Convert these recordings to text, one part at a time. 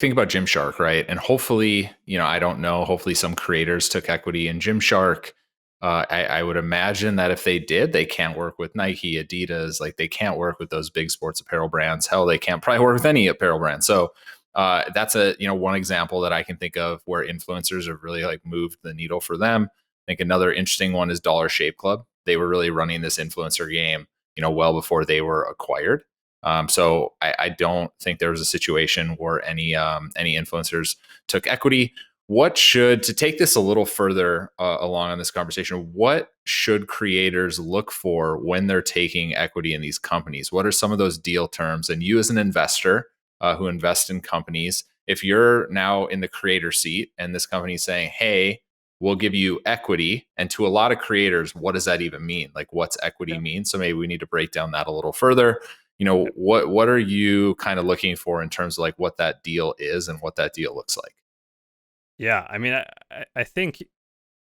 think about Gymshark, right? And hopefully, I don't know, hopefully some creators took equity in Gymshark. I would imagine that if they did, they can't work with Nike, Adidas, like they can't work with those big sports apparel brands. Hell, they can't probably work with any apparel brand. So that's one example that I can think of where influencers have really like moved the needle for them. I think another interesting one is Dollar Shave Club. They were really running this influencer game, well before they were acquired. So I don't think there was a situation where any influencers took equity. To take this a little further along in this conversation, what should creators look for when they're taking equity in these companies? What are some of those deal terms? And you as an investor who invest in companies, if you're now in the creator seat and this company is saying, hey, we'll give you equity. And to a lot of creators, what does that even mean? Like what's equity Yeah. mean? So maybe we need to break down that a little further. Yeah. What are you kind of looking for in terms of like what that deal is and what that deal looks like? Yeah, I mean, I think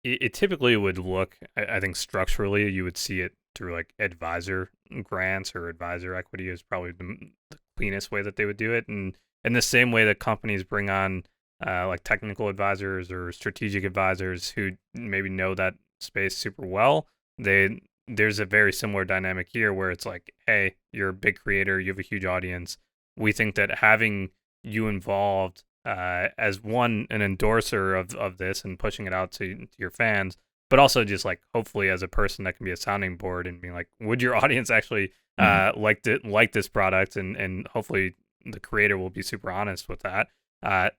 it typically would look. I think structurally, you would see it through like advisor grants or advisor equity is probably the cleanest way that they would do it, and in the same way that companies bring on like technical advisors or strategic advisors who maybe know that space super well. There's a very similar dynamic here where it's like, hey, you're a big creator, you have a huge audience. We think that having you involved as an endorser of this and pushing it out to your fans, but also just like hopefully as a person that can be a sounding board and being like, would your audience actually Mhm. like this product? And hopefully the creator will be super honest with that.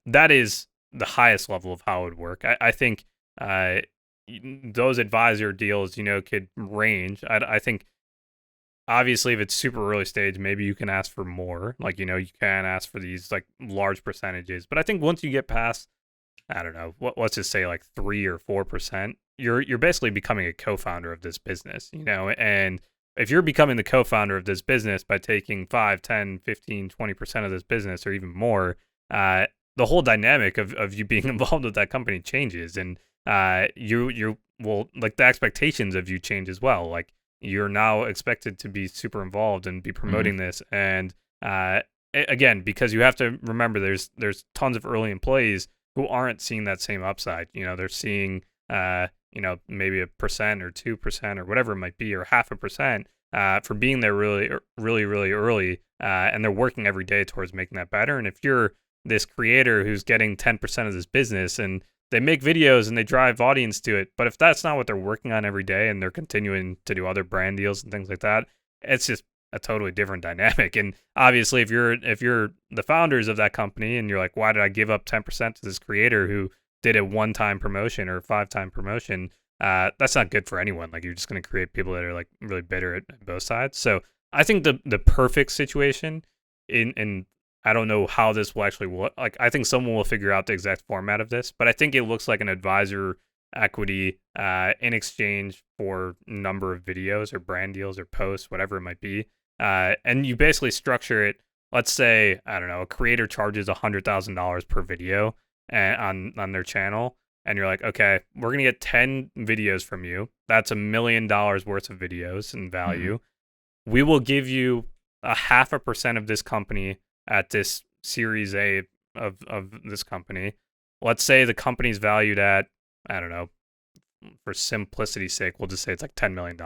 That is the highest level of how it would work. I think uh, those advisor deals, could range. I think obviously if it's super early stage, maybe you can ask for more. Like, you can ask for these like large percentages. But I think once you get past, I don't know, let's just say like 3 or 4%, you're basically becoming a co-founder of this business. And if you're becoming the co-founder of this business by taking 5, 10, 15, 20% of this business or even more, uh, the whole dynamic of you being involved with that company changes. And you will, like, the expectations of you change as well. Like, you're now expected to be super involved and be Mhm. promoting this. And again, because you have to remember, there's tons of early employees who aren't seeing that same upside. They're seeing maybe 1% or 2% or whatever it might be, or 0.5% for being there really, really, really early, and they're working every day towards making that better. And if you're this creator who's getting 10% of this business and they make videos and they drive audience to it, but if that's not what they're working on every day and they're continuing to do other brand deals and things like that, it's just a totally different dynamic. And obviously, if you're the founders of that company and you're like, why did I give up 10% to this creator who did a one-time promotion or a five-time promotion? That's not good for anyone. Like, you're just going to create people that are like really bitter at both sides. So I think the perfect situation in I don't know how this will actually work. Like, I think someone will figure out the exact format of this, but I think it looks like an advisor equity in exchange for number of videos or brand deals or posts, whatever it might be. And you basically structure it. Let's say, I don't know, a creator charges $100,000 per video on their channel, and you're like, okay, we're gonna get 10 videos from you. That's $1 million worth of videos in Mhm. value. We will give you a 0.5% of this company at this Series A of this company. Let's say the company's valued at, I don't know, for simplicity's sake, we'll just say it's like $10 million.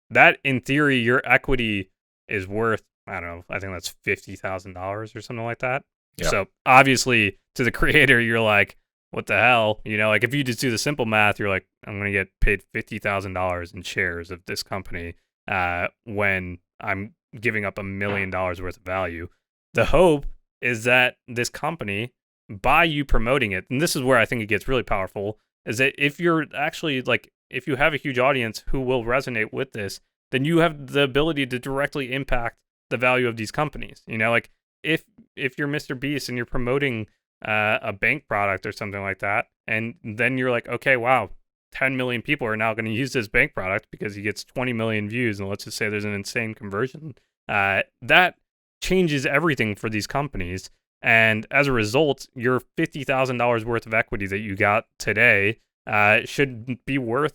That, in theory, your equity is worth, I don't know, I think that's $50,000 or something like that. Yeah. So obviously, to the creator, you're like, what the hell? Like, if you just do the simple math, you're like, I'm gonna get paid $50,000 in shares of this company when I'm giving up $1 million worth of value. The hope is that this company, by you promoting it, and this is where I think it gets really powerful, is that if you're actually like, if you have a huge audience who will resonate with this, then you have the ability to directly impact the value of these companies. Like, if you're Mr. Beast and you're promoting a bank product or something like that, and then you're like, okay, wow, 10 million people are now going to use this bank product because he gets 20 million views, and let's just say there's an insane conversion. That changes everything for these companies. And as a result, your $50,000 worth of equity that you got today should be worth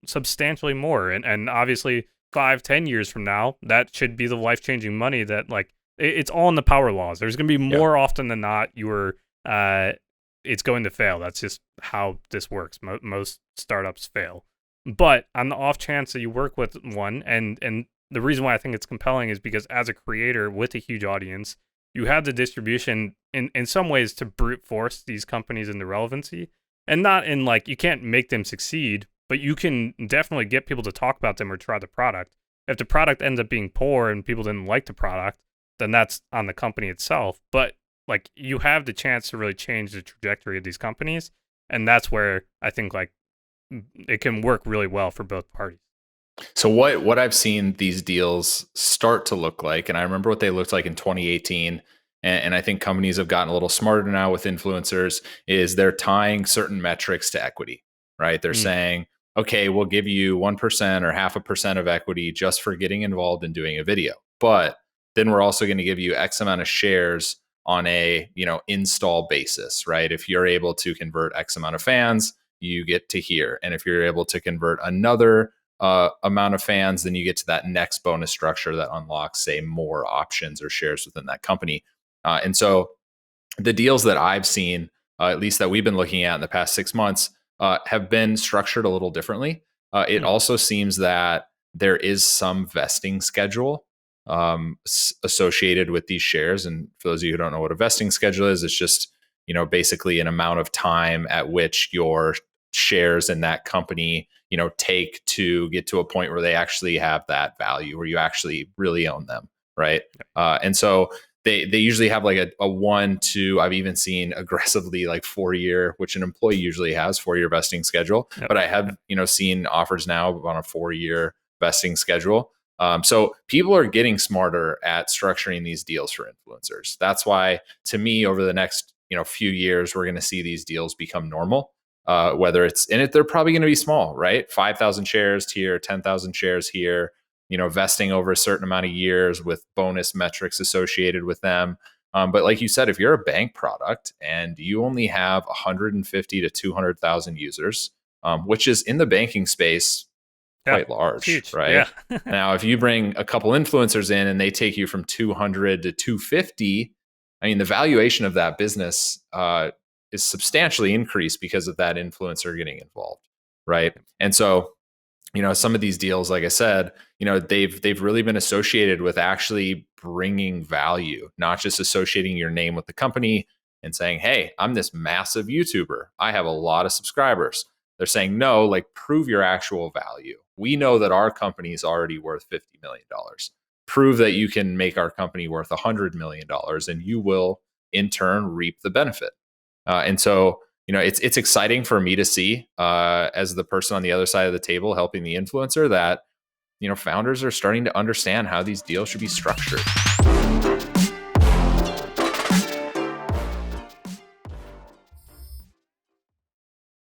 substantially more. And obviously, 5, 10 years from now, that should be the life changing money that, like, it's all in the power laws. There's going to be Yeah. more often than not it's going to fail. That's just how this works. Most startups fail. But on the off chance that you work with one, and the reason why I think it's compelling is because as a creator with a huge audience, you have the distribution in some ways to brute force these companies into relevancy. And not in like, you can't make them succeed, but you can definitely get people to talk about them or try the product. If the product ends up being poor and people didn't like the product, then that's on the company itself. But like, you have the chance to really change the trajectory of these companies. And that's where I think like it can work really well for both parties. So what I've seen these deals start to look like, and I remember what they looked like in 2018, and I think companies have gotten a little smarter now with influencers, is they're tying certain metrics to equity, right? They're saying, okay, we'll give you 1% or 0.5% of equity just for getting involved in doing a video. But then we're also going to give you X amount of shares on a, install basis, right? If you're able to convert X amount of fans, you get to here. And if you're able to convert another amount of fans, then you get to that next bonus structure that unlocks, say, more options or shares within that company. And so the deals that I've seen, at least that we've been looking at in the past 6 months, have been structured a little differently. It also seems that there is some vesting schedule associated with these shares. And for those of you who don't know what a vesting schedule is, it's just, basically an amount of time at which your shares in that company, take to get to a point where they actually have that value, where you actually really own them, right? And so they usually have like a 1 to, I've even seen aggressively like 4-year, which an employee usually has 4-year vesting schedule. Yep. But I have, seen offers now on a 4-year vesting schedule. So people are getting smarter at structuring these deals for influencers. That's why, to me, over the next, few years, we're going to see these deals become normal. Whether it's in it, they're probably going to be small, right? 5,000 shares here, 10,000 shares here, vesting over a certain amount of years with bonus metrics associated with them. But like you said, if you're a bank product and you only have 150 to 200,000 users, which is in the banking space quite large, right? Yeah. Now, if you bring a couple influencers in and they take you from 200 to 250, I mean, the valuation of that business is substantially increased because of that influencer getting involved, right? And so, some of these deals, like I said, they've really been associated with actually bringing value, not just associating your name with the company and saying, hey, I'm this massive YouTuber, I have a lot of subscribers. They're saying, no, like, prove your actual value. We know that our company is already worth $50 million. Prove that you can make our company worth $100 million, and you will in turn reap the benefit. And so, it's exciting for me to see as the person on the other side of the table helping the influencer that, founders are starting to understand how these deals should be structured.